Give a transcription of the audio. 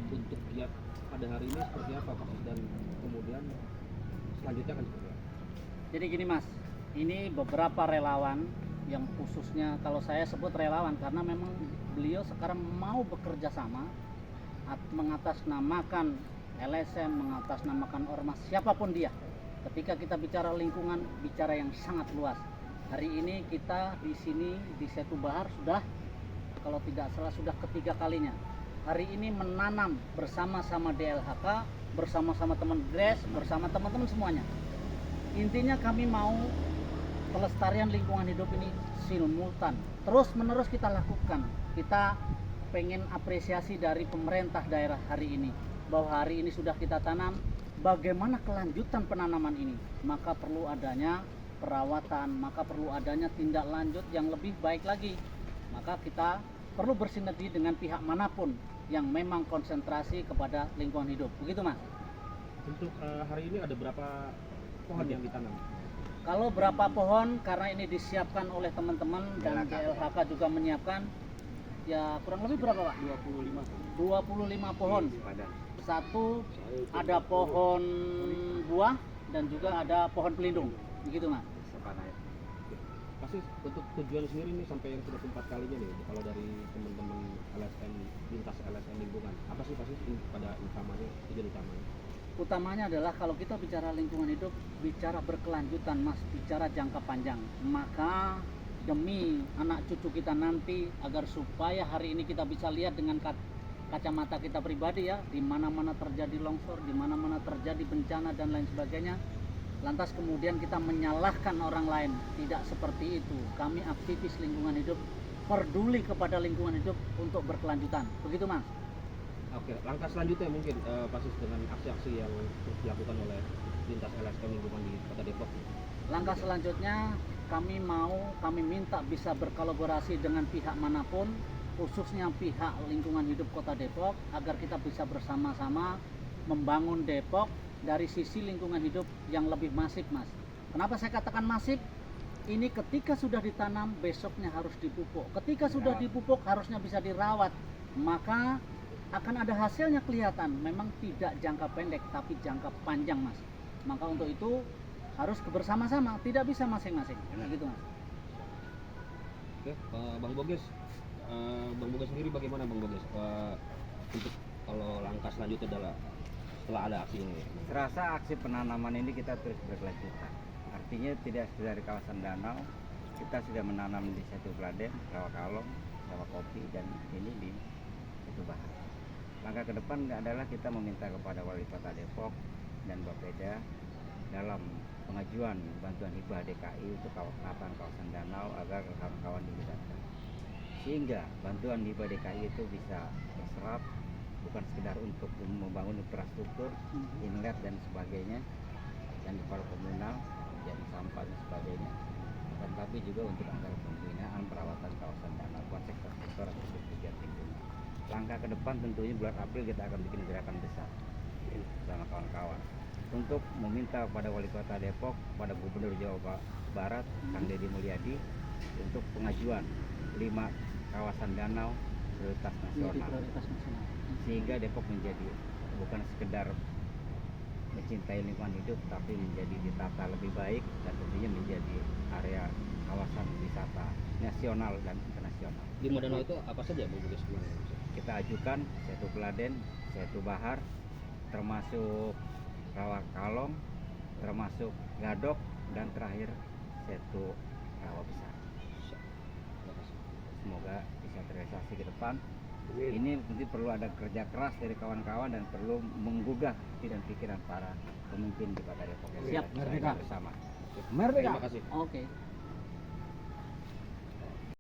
untuk lihat pada hari ini seperti apa Pak, dan kemudian selanjutnya akan seperti apa? Jadi gini Mas, ini beberapa relawan yang khususnya kalau saya sebut relawan karena memang beliau sekarang mau bekerja sama mengatasnamakan LSM, mengatasnamakan ormas siapapun dia. Ketika kita bicara lingkungan, bicara yang sangat luas. Hari ini kita di sini di Setu Bahar sudah, kalau tidak salah sudah ketiga kalinya. Hari ini menanam bersama-sama DLHK, bersama-sama teman GRES, bersama teman-teman semuanya. Intinya kami mau pelestarian lingkungan hidup ini simultan, terus menerus kita lakukan. Kita pengen apresiasi dari pemerintah daerah hari ini, bahwa hari ini sudah kita tanam. Bagaimana kelanjutan penanaman ini? Maka perlu adanya perawatan, maka perlu adanya tindak lanjut yang lebih baik lagi. Maka kita perlu bersinergi dengan pihak manapun yang memang konsentrasi kepada lingkungan hidup. Begitu Mas? Untuk hari ini ada berapa pohon yang ditanam? Kalau berapa pohon, karena ini disiapkan oleh teman-teman dan DLHK juga menyiapkan, ya kurang lebih berapa Pak? 25 pohon. Satu ada pohon buah dan juga ada pohon pelindung. Begitu Mas? Pasti untuk tujuan sendiri nih sampai yang sudah keempat kalinya nih, kalau dari teman-teman LSM, lintas LSM lingkungan, apa sih pasti pada utamanya, tujuan utamanya? Utamanya adalah kalau kita bicara lingkungan hidup, bicara berkelanjutan Mas, bicara jangka panjang. Maka demi anak cucu kita nanti, agar supaya hari ini kita bisa lihat dengan kacamata kita pribadi ya, di mana-mana terjadi longsor, di mana-mana terjadi bencana dan lain sebagainya, lantas kemudian kita menyalahkan orang lain. Tidak seperti itu. Kami aktivis lingkungan hidup, peduli kepada lingkungan hidup untuk berkelanjutan. Begitu Mas? Oke, langkah selanjutnya mungkin pasti dengan aksi-aksi yang terus dilakukan oleh lintas LSM lingkungan di Kota Depok. Langkah selanjutnya kami minta bisa berkolaborasi dengan pihak manapun, khususnya pihak lingkungan hidup Kota Depok, agar kita bisa bersama-sama membangun Depok dari sisi lingkungan hidup yang lebih masif Mas. Kenapa saya katakan masif? Ini ketika sudah ditanam, besoknya harus dipupuk. Ketika sudah dipupuk, harusnya bisa dirawat. Maka akan ada hasilnya kelihatan. Memang tidak jangka pendek, tapi jangka panjang Mas. Maka untuk itu harus bersama-sama, tidak bisa masing-masing. Gitu Mas. Oke, Bang Boges, Bang Boges sendiri bagaimana Bang Boges? Untuk kalau langkah selanjutnya adalah setelah ada aksi ini. Serasa aksi penanaman ini kita terus berkelanjutan. Artinya tidak dari kawasan danau, kita sudah menanam di Setu Kladen, Rawa Kalong, Rawa Kopi, dan ini di Setu Bahar. Langkah ke depan adalah kita meminta kepada Wali Kota Depok dan Bapeda dalam pengajuan bantuan hibah DKI untuk kawasan danau agar kawan-kawan dilibatkan. Sehingga bantuan hibah DKI itu bisa terserap, bukan sekedar untuk membangun infrastruktur, inlet dan sebagainya, dan kepala komunal, jadi sampah dan sebagainya, dan tapi juga untuk anggaran pembinaan perawatan kawasan danau, sektor atau tujuan lingkungan. Langkah ke depan tentunya bulan April kita akan bikin gerakan besar bersama kawan-kawan untuk meminta kepada Wali Kota Depok, pada Gubernur Jawa Barat Kang Deddy Mulyadi, untuk pengajuan 5 kawasan danau prioritas nasional, sehingga Depok menjadi bukan sekedar mencintai lingkungan hidup, tapi menjadi ditata lebih baik dan tentunya menjadi area kawasan wisata nasional dan internasional. 5 danau itu apa saja Bang Boges? Kita ajukan Setu Kladen, Setu Bahar, termasuk Rawa Kalong, termasuk Gadok, dan terakhir Setu Rawa Besar. Semoga bisa terrealisasi ke depan. Ini mungkin perlu ada kerja keras dari kawan-kawan dan perlu menggugah hati dan pikiran para pemimpin di Kota Depok. Siap, merdeka bersama. Terima kasih. Oke.